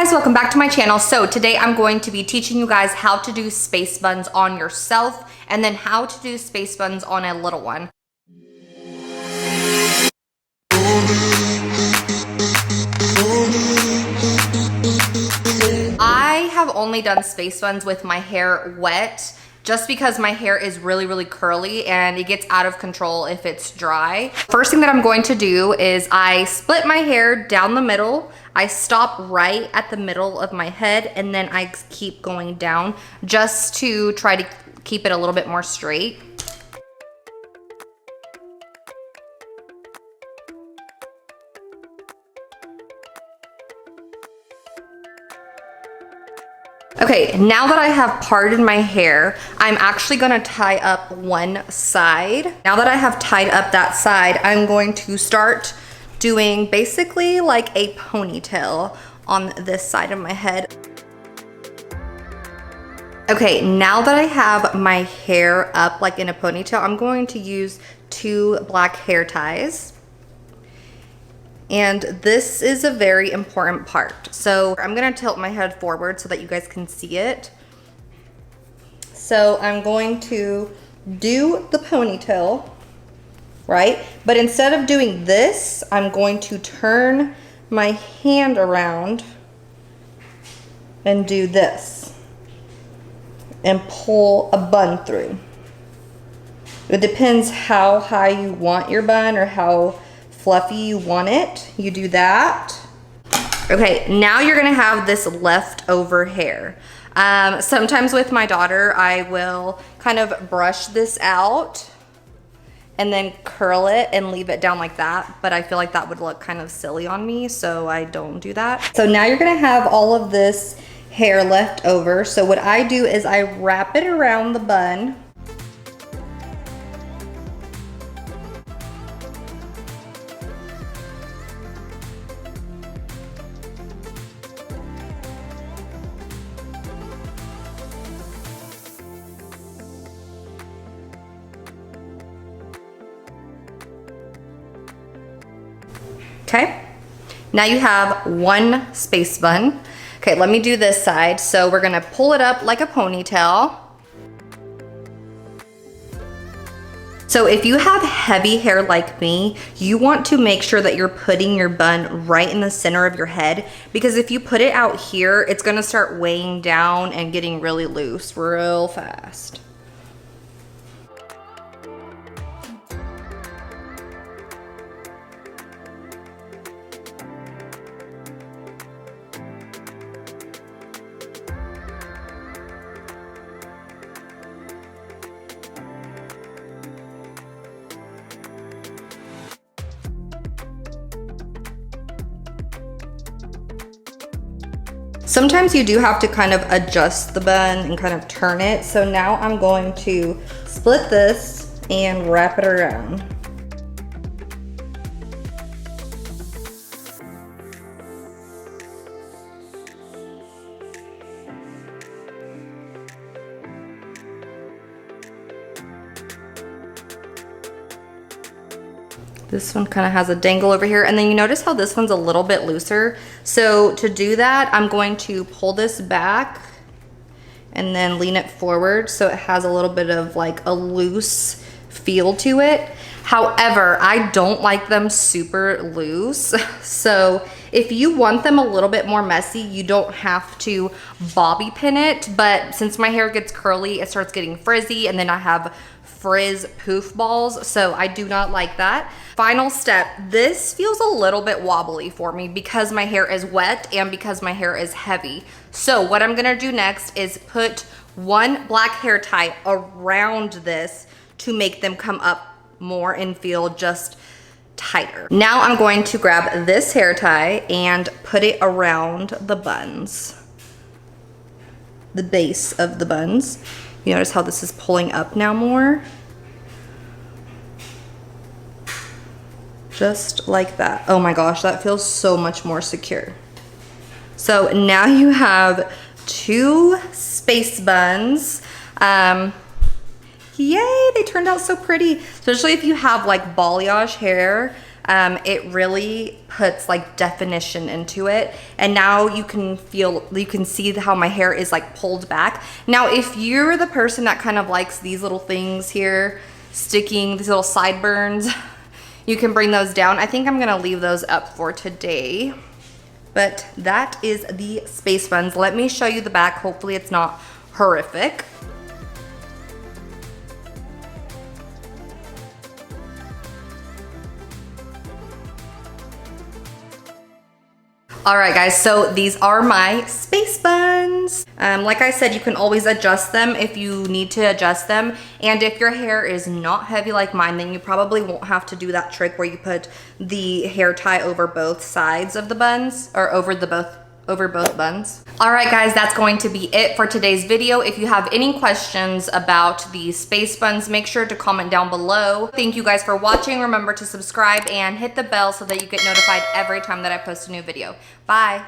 Guys, welcome back to my channel. So today I'm going to be teaching you guys how to do space buns on yourself and then how to do space buns on a little one. I have only done space buns with my hair wet just because my hair is really curly and it gets out of control if it's dry. First thing that I'm going to do is I split my hair down the middle. I stop right at the middle of my head and then I keep going down just to try to keep it a little bit more straight. Okay, now that I have parted my hair, I'm actually gonna tie up one side. Now that I have tied up that side, I'm going to start doing basically like a ponytail on this side of my head. Okay, now that I have my hair up like in a ponytail, I'm going to use two black hair ties. And this is a very important part. So I'm gonna tilt my head forward so that you guys can see it. So I'm going to do the ponytail, right? But instead of doing this, I'm going to turn my hand around and do this and pull a bun through. It depends how high you want your bun or how fluffy you want it. You do that. Okay, now you're gonna have this leftover hair. Sometimes with my daughter, I will kind of brush this out and then curl it and leave it down like that, but I feel like that would look kind of silly on me, so I don't do that. So now you're gonna have all of this hair left over. So what I do is I wrap it around the bun. Okay, now you have one space bun. Okay, let me do this side. So we're gonna pull it up like a ponytail. So if you have heavy hair like me, you want to make sure that you're putting your bun right in the center of your head, because if you put it out here, it's gonna start weighing down and getting really loose real fast. Sometimes you do have to kind of adjust the bun and kind of turn it. So now I'm going to split this and wrap it around. This one kind of has a dangle over here, and then you notice how this one's a little bit looser. So to do that, I'm going to pull this back and then lean it forward so it has a little bit of like a loose feel to it. However, I don't like them super loose. So if you want them a little bit more messy, you don't have to bobby pin it. But since my hair gets curly, it starts getting frizzy, and then I have frizz poof balls, so I do not like that. Final step, this feels a little bit wobbly for me because my hair is wet and because my hair is heavy. So what I'm gonna do next is put one black hair tie around this to make them come up more and feel just tighter. Now I'm going to grab this hair tie and put it around the buns, the base of the buns. You notice how this is pulling up now more? Just like that. Oh my gosh, that feels so much more secure. So now you have two space buns. Yay, they turned out so pretty. Especially if you have like balayage hair. it really puts like definition into it. And now you can see how my hair is like pulled back. Now, if you're the person that kind of likes these little things here, sticking, these little sideburns, you can bring those down. I think I'm gonna leave those up for today. But that is the space buns. Let me show you the back. Hopefully it's not horrific. All right, guys, so these are my space buns. Like I said, you can always adjust them if you need to adjust them. And if your hair is not heavy like mine, then you probably won't have to do that trick where you put the hair tie over both sides of the buns, or over both buns. All right, guys, that's going to be it for today's video. If you have any questions about the space buns, make sure to comment down below. Thank you guys for watching. Remember to subscribe and hit the bell so that you get notified every time that I post a new video. Bye.